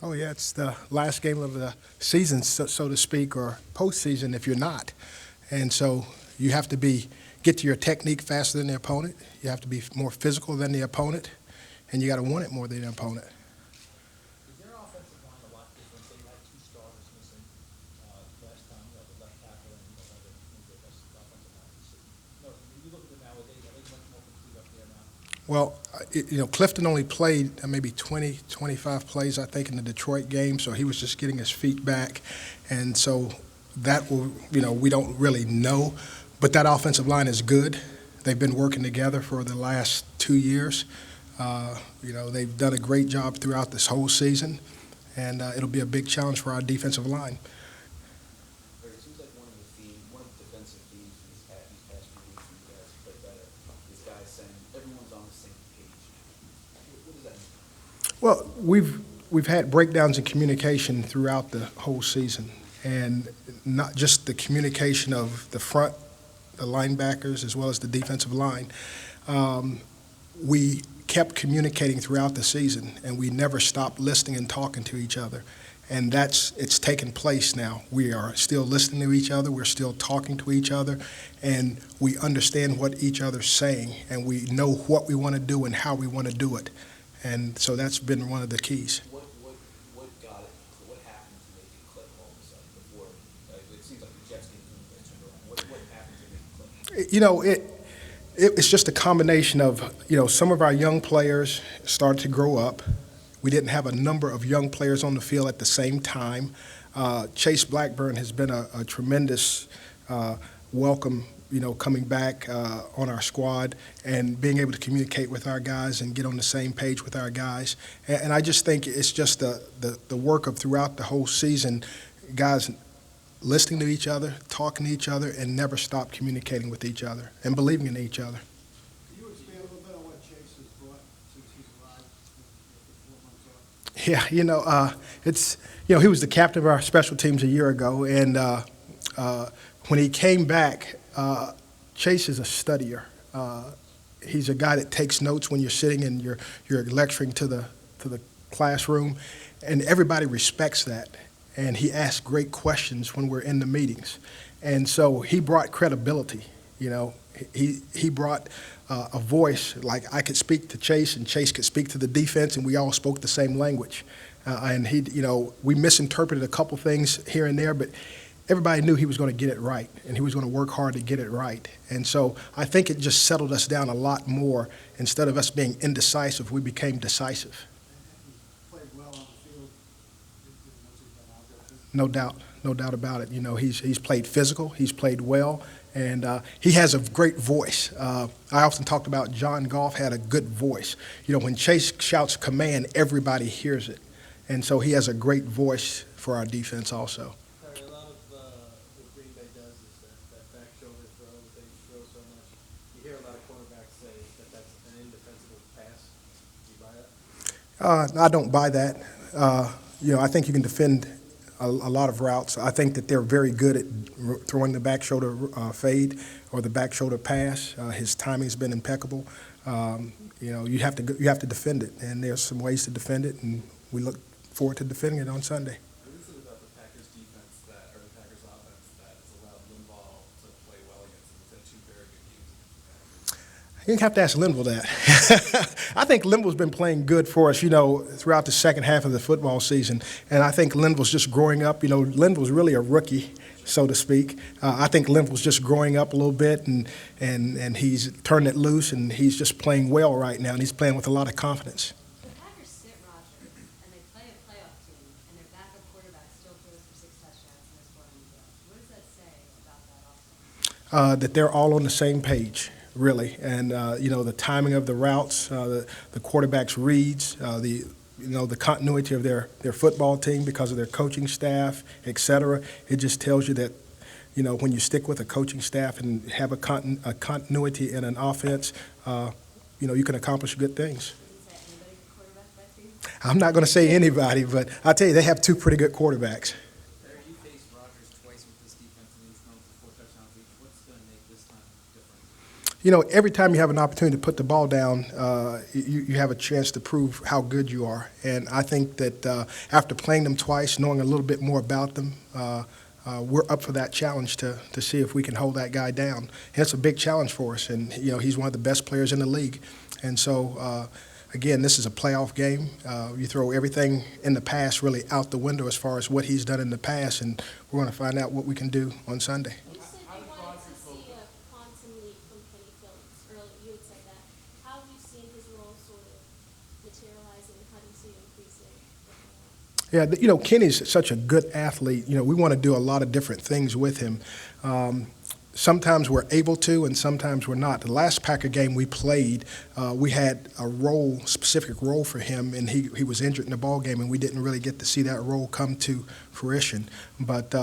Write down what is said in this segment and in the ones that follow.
Oh yeah, it's the last game of the season, so to speak, or postseason if you're not. And so you have to get to your technique faster than the opponent. You have to be more physical than the opponent, and you got to want it more than the opponent. Is their offensive line a lot different? They had two starters missing last time, the left tackle and one of the best offensive line. No, you look at them nowadays, are they much more complete up there now? Well, Clifton only played maybe 20, 25 plays, I think, in the Detroit game, so he was just getting his feet back. And so that will, we don't really know. But that offensive line is good. They've been working together for the last 2 years. They've done a great job throughout this whole season, and it'll be a big challenge for our defensive line. It seems like one of the defensive themes these past few weeks when you guys play better is guys saying everyone's on the same page. What does that mean? Well, we've had breakdowns in communication throughout the whole season, and not just the communication of the front, the linebackers, as well as the defensive line. We kept communicating throughout the season, and we never stopped listening and talking to each other. And it's taken place now. We are still listening to each other. We're still talking to each other, and we understand what each other's saying, and we know what we want to do and how we want to do it. And so that's been one of the keys. What got it? What happened to make it click all of a sudden? Before it seems like the Jets game turned around. What happened to make it click? It's just a combination of, some of our young players started to grow up. We didn't have a number of young players on the field at the same time. Chase Blackburn has been a tremendous welcome, coming back on our squad and being able to communicate with our guys and get on the same page with our guys. And I just think it's just the work of throughout the whole season, guys listening to each other, talking to each other, and never stop communicating with each other and believing in each other. Can you expand a little bit on what Chase has brought since he's arrived with the 4 months off? Yeah, he was the captain of our special teams a year ago, and when he came back, Chase is a studier. He's a guy that takes notes when you're sitting and you're lecturing to the classroom, and everybody respects that. And he asks great questions when we're in the meetings, and so he brought credibility. He brought a voice. Like I could speak to Chase, and Chase could speak to the defense, and we all spoke the same language. And we misinterpreted a couple things here and there, but everybody knew he was going to get it right, and he was going to work hard to get it right. And so I think it just settled us down a lot more. Instead of us being indecisive, we became decisive. Played well on the field once he's been out there. No doubt about it. He's played physical, he's played well, and he has a great voice. I often talked about John Goff had a good voice. When Chase shouts command, everybody hears it. And so he has a great voice for our defense also. Harry, a lot of what Green Bay does is that back shoulder throw, that they throw so much. You hear a lot of quarterbacks say that that's an indefensible pass. Do you buy that? I don't buy that. I think you can defend a lot of routes. I think that they're very good at throwing the back shoulder fade or the back shoulder pass. His timing's been impeccable. You have to defend it, and there's some ways to defend it, and we look forward to defending it on Sunday. What is it about the Packers defense or the Packers offense that has allowed Limbaugh to play well against them? He's had two very good games. You have to ask Linville that. I think Linville's been playing good for us, throughout the second half of the football season. And I think Linville's just growing up. Linville's really a rookie, so to speak. I think Linville's just growing up a little bit, and he's turned it loose, and he's just playing well right now, and he's playing with a lot of confidence. The Packers sit Rodgers, and they play a playoff team, and their backup quarterback still throws for 6 touchdowns and has 4 yards. What does that say about that offense? That they're all on the same page, really. And, the timing of the routes, the quarterback's reads, the continuity of their football team because of their coaching staff, et cetera. It just tells you that, when you stick with a coaching staff and have a continuity in an offense, you can accomplish good things. I'm not going to say anybody, but I'll tell you, they have 2 pretty good quarterbacks. Harry, you faced Rodgers twice with this defense, and he's thrown for 4 touchdowns each. What's going to make this time different? Every time you have an opportunity to put the ball down, you have a chance to prove how good you are. And I think that after playing them twice, knowing a little bit more about them, we're up for that challenge to see if we can hold that guy down. And it's a big challenge for us. And, he's one of the best players in the league. And so, again, this is a playoff game. You throw everything in the past really out the window as far as what he's done in the past, and we're going to find out what we can do on Sunday. You said you wanted to see a quantum leap from Kenny Phillips earlier. You had said that. How have you seen his role sort of materialize, and how do you see it increasing? Yeah, Kenny's such a good athlete. We want to do a lot of different things with him. Sometimes we're able to, and sometimes we're not. The last Packer game we played, we had a specific role for him, and he was injured in the ball game, and we didn't really get to see that role come to fruition. But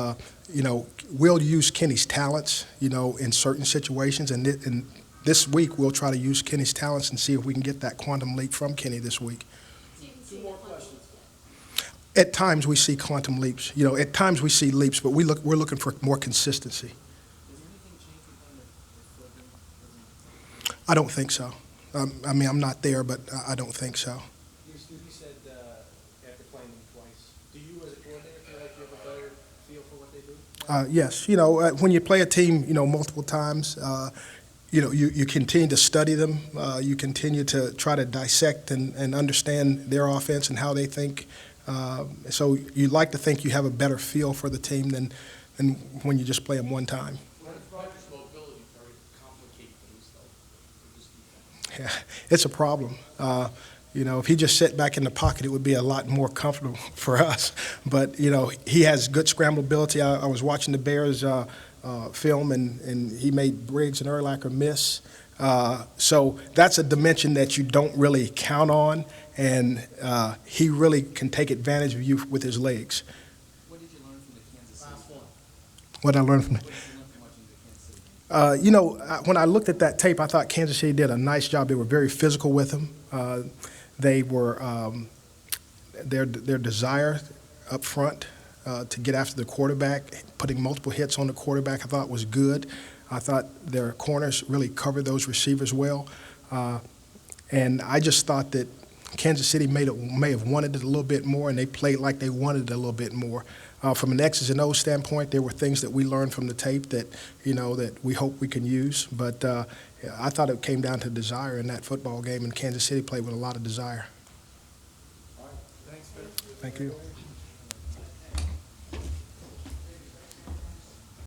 we'll use Kenny's talents, in certain situations, and this week we'll try to use Kenny's talents and see if we can get that quantum leap from Kenny this week. Two more questions. At times we see quantum leaps. At times we see leaps, but we're looking for more consistency. I don't think so. I'm not there, but I don't think so. You said after playing them twice, do you as a coordinator feel like you have a better feel for what they do? Yes. When you play a team, multiple times, you continue to study them. You continue to try to dissect and understand their offense and how they think. So you like to think you have a better feel for the team than when you just play them one time. Yeah, it's a problem. If he just sat back in the pocket, it would be a lot more comfortable for us. But, he has good scramblability. I was watching the Bears film, and he made Briggs and Urlacher miss. So that's a dimension that you don't really count on, and he really can take advantage of you with his legs. What did you learn from the Kansas City? Last one. What did I learn from What did you learn from watching the Kansas City? When I looked at that tape, I thought Kansas City did a nice job. They were very physical with him. They were their desire up front to get after the quarterback, putting multiple hits on the quarterback, I thought was good. I thought their corners really covered those receivers well. And I just thought that Kansas City may have wanted it a little bit more, and they played like they wanted it a little bit more. From an X's and O's standpoint, there were things that we learned from the tape that, that we hope we can use. But I thought it came down to desire in that football game, and Kansas City played with a lot of desire. All right. Thanks, Phil. Thank you.